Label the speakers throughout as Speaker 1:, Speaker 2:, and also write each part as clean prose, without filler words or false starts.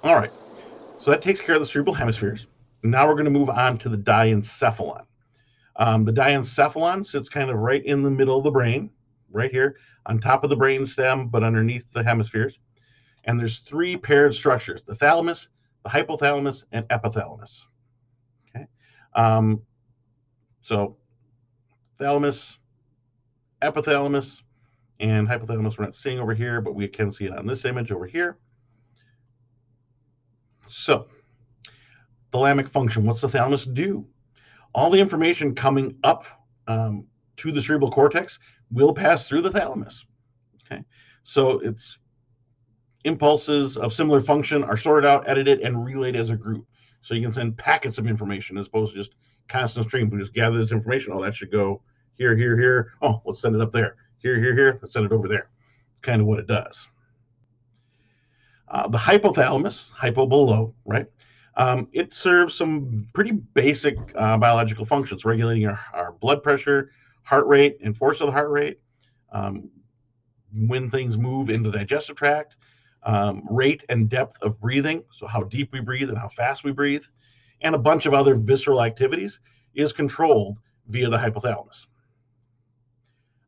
Speaker 1: All right, so that takes care of the cerebral hemispheres. Now we're going to move on to the diencephalon. The diencephalon sits kind of right in the middle of the brain, right here, on top of the brain stem, but underneath the hemispheres. And there's three paired structures: the thalamus, the hypothalamus, and epithalamus. Okay, um, so thalamus, epithalamus, and hypothalamus we're not seeing over here, but we can see it on this image over here. So, thalamic function. What's the thalamus do? All the information coming up to the cerebral cortex will pass through the thalamus. Okay, so its impulses of similar function are sorted out, edited, and relayed as a group. So you can send packets of information as opposed to just constant stream. We just gather this information. Oh, that should go here, here, here. Oh, let's send it up there. Here, here, here. Let's send it over there. It's kind of what it does. The hypothalamus, hypo below, right? It serves some pretty basic biological functions, regulating our blood pressure, heart rate, and force of the heart rate, um, when things move in the digestive tract, rate and depth of breathing, so how deep we breathe and how fast we breathe, and a bunch of other visceral activities is controlled via the hypothalamus.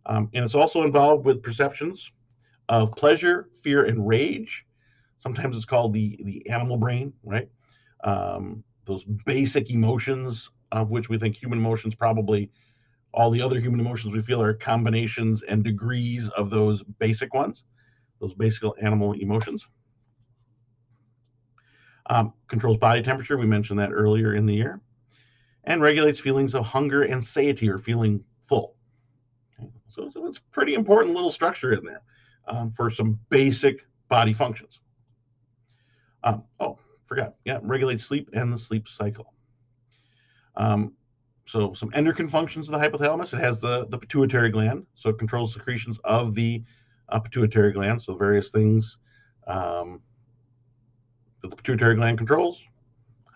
Speaker 1: And it's also involved with perceptions of pleasure, fear, and rage. Sometimes it's called the animal brain, right? Those basic emotions, of which we think human emotions probably all the other human emotions we feel are combinations and degrees of those basic ones, those basic animal emotions. Controls body temperature, we mentioned that earlier in the year, and regulates feelings of hunger and satiety, or feeling full. Okay. So it's a pretty important little structure in there for some basic body functions. Oh, forgot. Yeah, regulates sleep and the sleep cycle. Um, so some endocrine functions of the hypothalamus. It has the pituitary gland, so it controls secretions of the pituitary gland. So various things um, that the pituitary gland controls.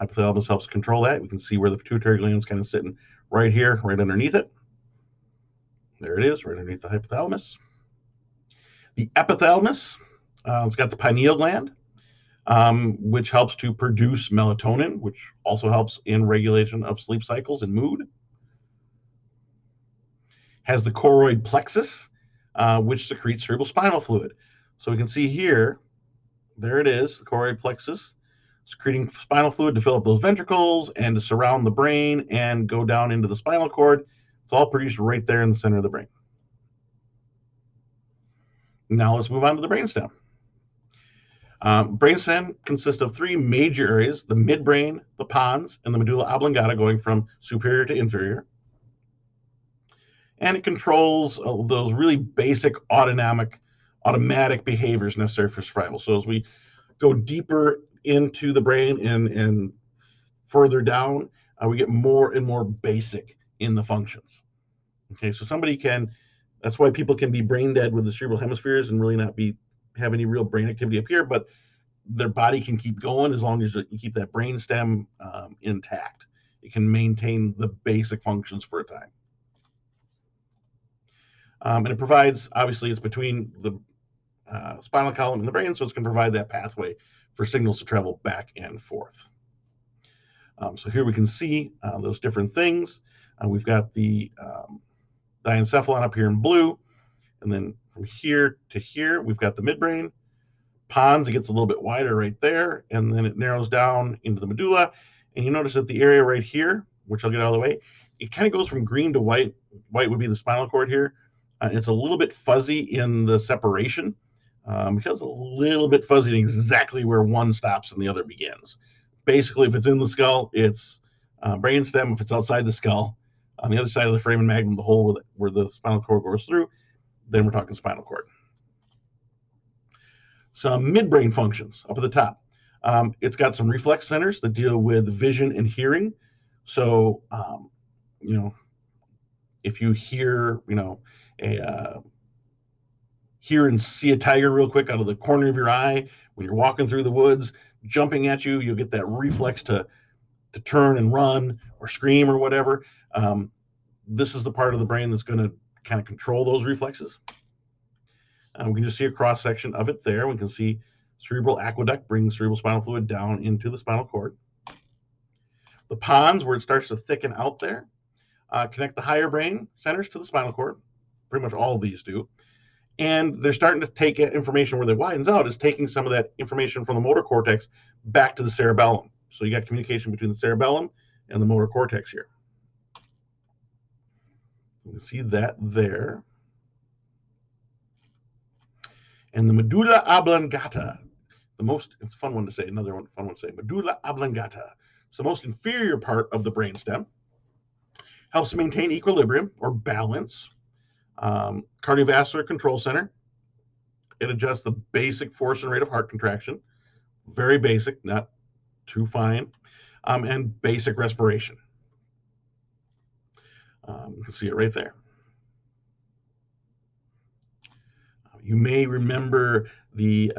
Speaker 1: Hypothalamus helps control that. We can see where the pituitary gland is kind of sitting right here, right underneath it. There it is, right underneath the hypothalamus. The epithalamus, it's got the pineal gland, which helps to produce melatonin, which also helps in regulation of sleep cycles and mood. Has the choroid plexus, which secretes cerebrospinal fluid. So we can see here, there it is, the choroid plexus, secreting spinal fluid to fill up those ventricles and to surround the brain and go down into the spinal cord. It's all produced right there in the center of the brain. Now let's move on to the brainstem. Brainstem consists of three major areas: the midbrain, the pons, and the medulla oblongata, going from superior to inferior. And it controls those really basic automatic behaviors necessary for survival. So as we go deeper into the brain and further down, we get more and more basic in the functions. Okay, so somebody can, that's why people can be brain dead with the cerebral hemispheres and really not have any real brain activity up here, but their body can keep going as long as you keep that brain stem intact. It can maintain the basic functions for a time. And it provides, obviously, it's between the spinal column and the brain, so it's going to provide that pathway for signals to travel back and forth. So here we can see those different things. We've got the diencephalon up here in blue, and then from here to here, we've got the midbrain. Pons, it gets a little bit wider right there, and then it narrows down into the medulla. And you notice that the area right here, which I'll get out of the way, it kind of goes from green to white. White would be the spinal cord here. It's a little bit fuzzy in the separation, because a little bit fuzzy in exactly where one stops and the other begins. Basically, if it's in the skull, it's brainstem. If it's outside the skull, on the other side of the foramen magnum, the hole where the spinal cord goes through, then we're talking spinal cord. Some midbrain functions up at the top. It's got some reflex centers that deal with vision and hearing. So, you know, if you hear, hear and see a tiger real quick out of the corner of your eye when you're walking through the woods, jumping at you, you'll get that reflex to turn and run or scream or whatever. This is the part of the brain that's going to kind of control those reflexes. We can just see a cross section of it there. We can see Cerebral aqueduct brings cerebral spinal fluid down into the spinal cord. The pons, where it starts to thicken out there, connect the higher brain centers to the spinal cord. Pretty much all of these do. And they're starting to take information where it widens out, is taking some of that information from the motor cortex back to the cerebellum. So you got communication between the cerebellum and the motor cortex here. You can see that there. And the medulla oblongata, it's a fun one to say, another one fun one to say, medulla oblongata. It's the most inferior part of the brainstem. Helps maintain equilibrium or balance. Cardiovascular control center. It adjusts the basic force and rate of heart contraction. Very basic, not too fine. And basic respiration. You can see it right there. You may remember the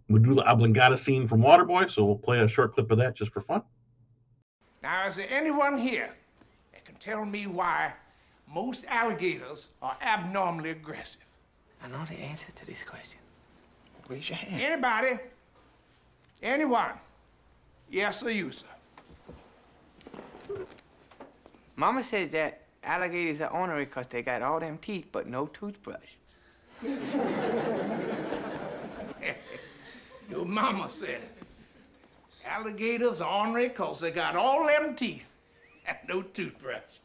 Speaker 1: medulla oblongata scene from Waterboy, so we'll play a short clip of that just for fun.
Speaker 2: Now, is there anyone here that can tell me why most alligators are abnormally aggressive?
Speaker 3: I know the answer to this question. Raise your hand.
Speaker 2: Anybody? Anyone? Yes or you, sir?
Speaker 3: Mama says that alligators are ornery because they got all them teeth but no toothbrush.
Speaker 2: Your mama said alligators are ornery because they got all them teeth and no toothbrush.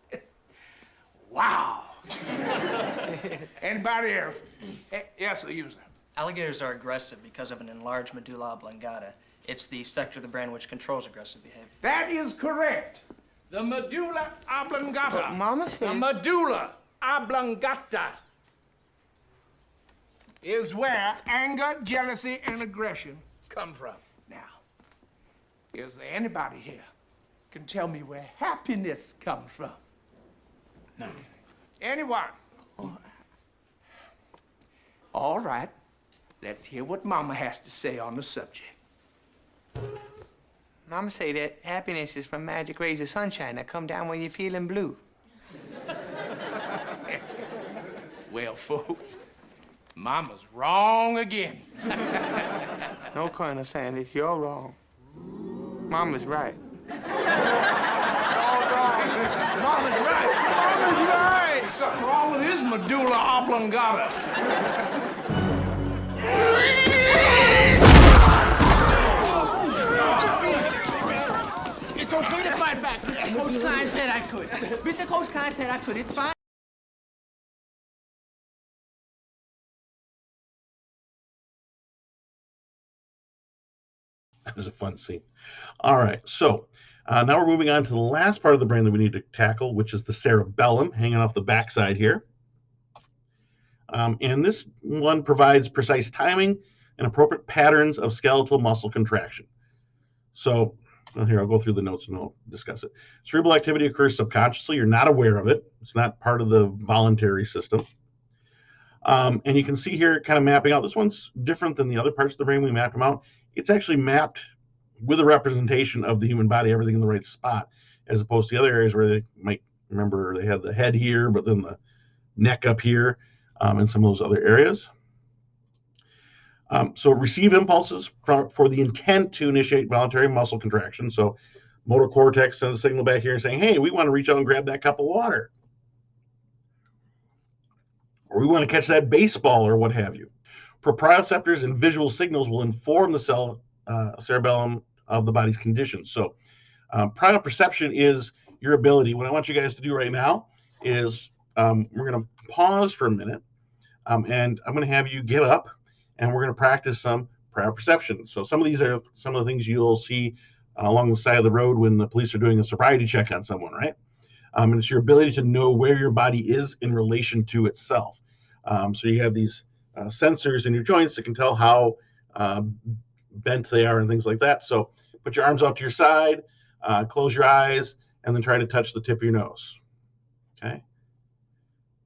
Speaker 2: Wow. Anybody else? Yes, sir, you, sir.
Speaker 4: Alligators are aggressive because of an enlarged medulla oblongata. It's the sector of the brain which controls aggressive behavior.
Speaker 2: That is correct. The medulla oblongata.
Speaker 3: But Mama said...
Speaker 2: The medulla oblongata is where anger, jealousy, and aggression come from. Now, is there anybody here can tell me where happiness comes from?
Speaker 3: No.
Speaker 2: Anyone?
Speaker 3: Oh.
Speaker 2: All right. Let's hear what Mama has to say on the subject.
Speaker 3: Mama say that happiness is from magic rays of sunshine that come down when you're feeling blue.
Speaker 2: Well, folks, Mama's wrong again.
Speaker 3: No, Colonel Sanders, you're wrong. Mama's right.
Speaker 2: All wrong. Mama's right. Mama's right. Something wrong with his medulla oblongata.
Speaker 3: It's okay to fight back. Coach Klein said I could. Mr. Coach Klein said I could. It's fine.
Speaker 1: That was a fun scene. All right, so now we're moving on to the last part of the brain that we need to tackle, which is the cerebellum, hanging off the backside here. And this one provides precise timing and appropriate patterns of skeletal muscle contraction. So here, I'll go through the notes and we'll discuss it. Cerebral activity occurs subconsciously. You're not aware of it. It's not part of the voluntary system. And you can see here kind of mapping out. This one's different than the other parts of the brain. We mapped them out. It's actually mapped with a representation of the human body, everything in the right spot, as opposed to the other areas where they might remember they had the head here, but then the neck up here, and some of those other areas. So receive impulses for the intent to initiate voluntary muscle contraction. So motor cortex sends a signal back here saying, hey, we want to reach out and grab that cup of water. Or we want to catch that baseball or what have you. Proprioceptors and visual signals will inform the cerebellum of the body's conditions. So proprioception is your ability. What I want you guys to do right now is we're going to pause for a minute, and I'm going to have you get up, and we're going to practice some proprioception. So some of these are some of the things you'll see along the side of the road when the police are doing a sobriety check on someone, right? And it's your ability to know where your body is in relation to itself. So you have these sensors in your joints that can tell how bent they are and things like that. So put your arms out to your side, close your eyes, and then try to touch the tip of your nose. Okay?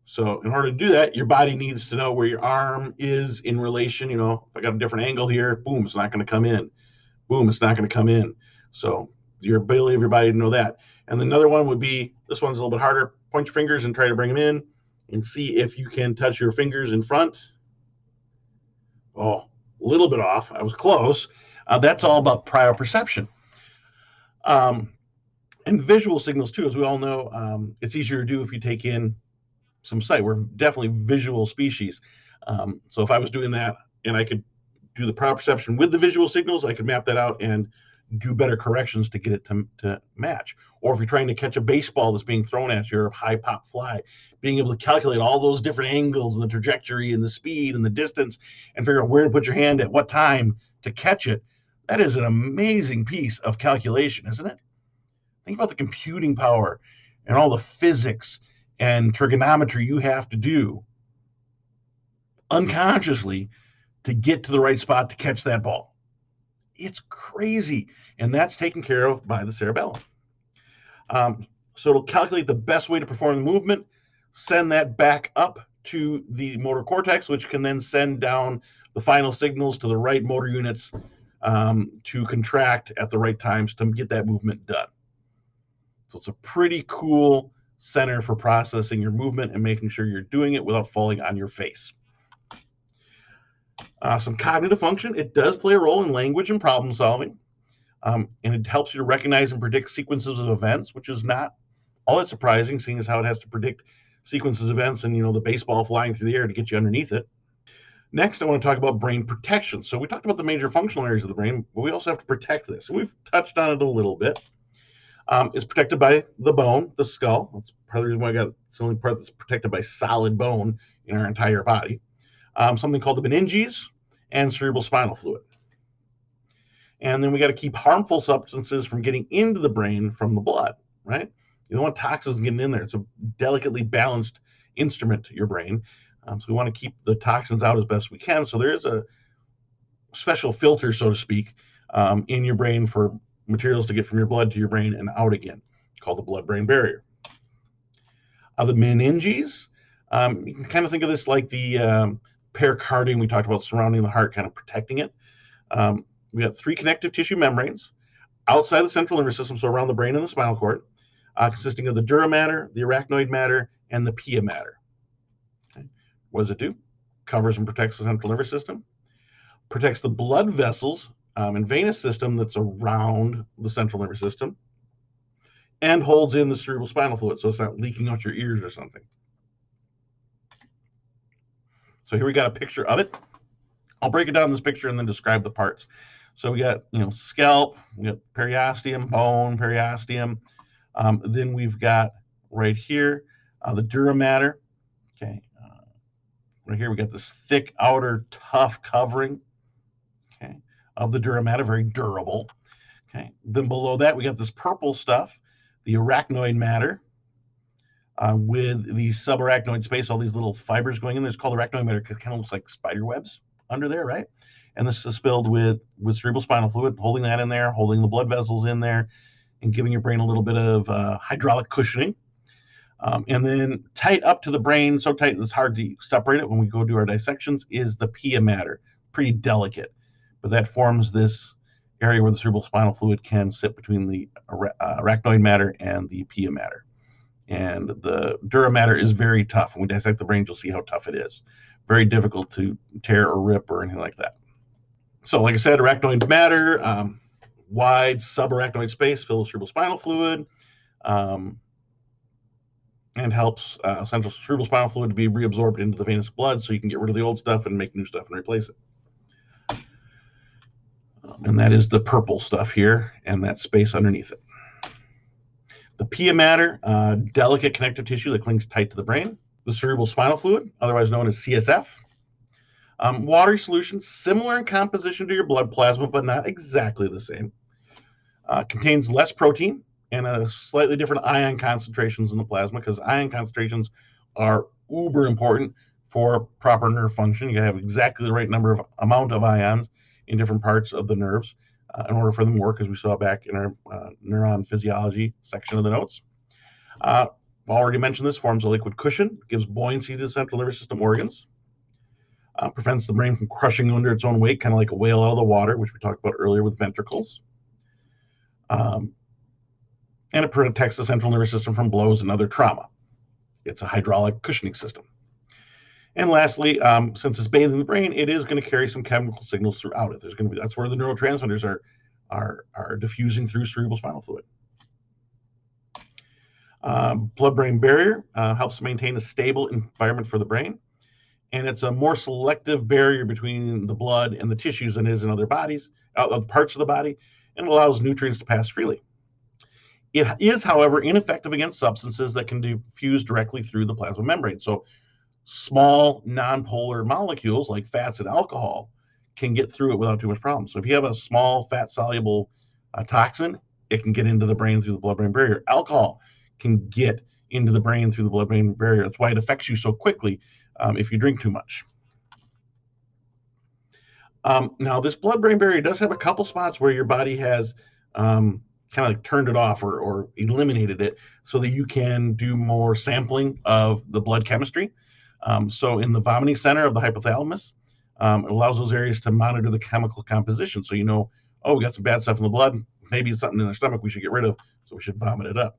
Speaker 1: So in order to do that, your body needs to know where your arm is in relation. You know, if I got a different angle here, boom, it's not going to come in. Boom, it's not going to come in. So your ability of your body to know that. And another one would be, this one's a little bit harder. Point your fingers and try to bring them in and see if you can touch your fingers in front. Oh, little bit off. I was close. That's all about proprioception. And visual signals too, as we all know, it's easier to do if you take in some sight. We're definitely visual species. So if I was doing that and I could do the proprioception with the visual signals, I could map that out and do better corrections to get it to match. Or if you're trying to catch a baseball that's being thrown at you, or a high pop fly, being able to calculate all those different angles and the trajectory and the speed and the distance and figure out where to put your hand at what time to catch it, that is an amazing piece of calculation, isn't it? Think about the computing power and all the physics and trigonometry you have to do unconsciously to get to the right spot to catch that ball. It's crazy. And that's taken care of by the cerebellum. So it'll calculate the best way to perform the movement, send that back up to the motor cortex, which can then send down the final signals to the right motor units to contract at the right times to get that movement done. So it's a pretty cool center for processing your movement and making sure you're doing it without falling on your face. Some cognitive function. It does play a role in language and problem solving. And it helps you to recognize and predict sequences of events, which is not all that surprising, seeing as how it has to predict sequences of events and, the baseball flying through the air to get you underneath it. Next, I want to talk about brain protection. So we talked about the major functional areas of the brain, but we also have to protect this. And we've touched on it a little bit. It's protected by the bone, the skull. That's part of the reason why it's the only part that's protected by solid bone in our entire body. Something called the meninges and cerebral spinal fluid. And then we got to keep harmful substances from getting into the brain from the blood, right? You don't want toxins getting in there. It's a delicately balanced instrument to your brain. So we want to keep the toxins out as best we can. So there is a special filter, so to speak, in your brain for materials to get from your blood to your brain and out again, called the blood-brain barrier. The meninges, you can kind of think of this like the pericardium we talked about surrounding the heart, kind of protecting it. We got 3 connective tissue membranes outside the central nervous system, so around the brain and the spinal cord, consisting of the dura mater, the arachnoid mater, and the pia mater. Okay. What does it do? Covers and protects the central nervous system, protects the blood vessels and venous system that's around the central nervous system, and holds in the cerebral spinal fluid, so it's not leaking out your ears or something. So here we got a picture of it. I'll break it down in this picture and then describe the parts. So we got, scalp, we got periosteum, bone, periosteum. Then we've got right here the dura mater. Okay, right here we got this thick outer tough covering. Okay, of the dura mater, very durable. Okay, then below that we got this purple stuff, the arachnoid mater, with the subarachnoid space, all these little fibers going in there. It's called arachnoid mater because it kind of looks like spider webs under there, right? And this is filled with cerebral spinal fluid, holding that in there, holding the blood vessels in there, and giving your brain a little bit of hydraulic cushioning. And then tight up to the brain, so tight it's hard to separate it when we go do our dissections, is the pia mater. Pretty delicate, but that forms this area where the cerebral spinal fluid can sit between the arachnoid mater and the pia mater. And the dura mater is very tough. When we dissect the brain, you'll see how tough it is. Very difficult to tear or rip or anything like that. So like I said, arachnoid mater, wide subarachnoid space filled with cerebral spinal fluid, and helps central cerebral spinal fluid to be reabsorbed into the venous blood so you can get rid of the old stuff and make new stuff and replace it. And that is the purple stuff here and that space underneath it. The pia mater, delicate connective tissue that clings tight to the brain. The cerebral spinal fluid, otherwise known as CSF. Watery solution, similar in composition to your blood plasma, but not exactly the same. Contains less protein and a slightly different ion concentrations in the plasma, because ion concentrations are uber important for proper nerve function. You gotta have exactly the right amount of ions in different parts of the nerves in order for them to work, as we saw back in our neuron physiology section of the notes. I've already mentioned this, forms a liquid cushion, gives buoyancy to the central nervous system organs, prevents the brain from crushing under its own weight, kind of like a whale out of the water, which we talked about earlier with ventricles. And it protects the central nervous system from blows and other trauma. It's a hydraulic cushioning system. And lastly, since it's bathed in the brain, it is going to carry some chemical signals throughout it. That's where the neurotransmitters are diffusing through cerebral spinal fluid. Blood-brain barrier helps maintain a stable environment for the brain, and it's a more selective barrier between the blood and the tissues than it is in other parts of the body, and allows nutrients to pass freely. It is, however, ineffective against substances that can diffuse directly through the plasma membrane. So small nonpolar molecules like fats and alcohol can get through it without too much problem. So if you have a small fat soluble toxin, it can get into the brain through the blood-brain barrier. Alcohol can get into the brain through the blood-brain barrier. That's why it affects you so quickly if you drink too much. Now, this blood-brain barrier does have a couple spots where your body has kind of like turned it off or eliminated it so that you can do more sampling of the blood chemistry. So in the vomiting center of the hypothalamus, it allows those areas to monitor the chemical composition. So you know, oh, we got some bad stuff in the blood. Maybe it's something in our stomach we should get rid of, so we should vomit it up.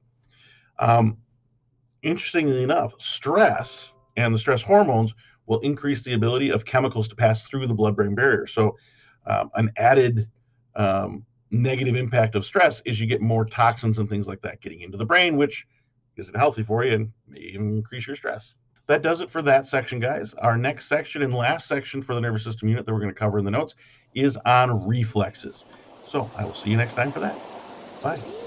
Speaker 1: Interestingly enough, stress and the stress hormones will increase the ability of chemicals to pass through the blood-brain barrier. So an added negative impact of stress is you get more toxins and things like that getting into the brain, which isn't healthy for you and may even increase your stress. That does it for that section, guys. Our next section and last section for the nervous system unit that we're going to cover in the notes is on reflexes. So I will see you next time for that. Bye.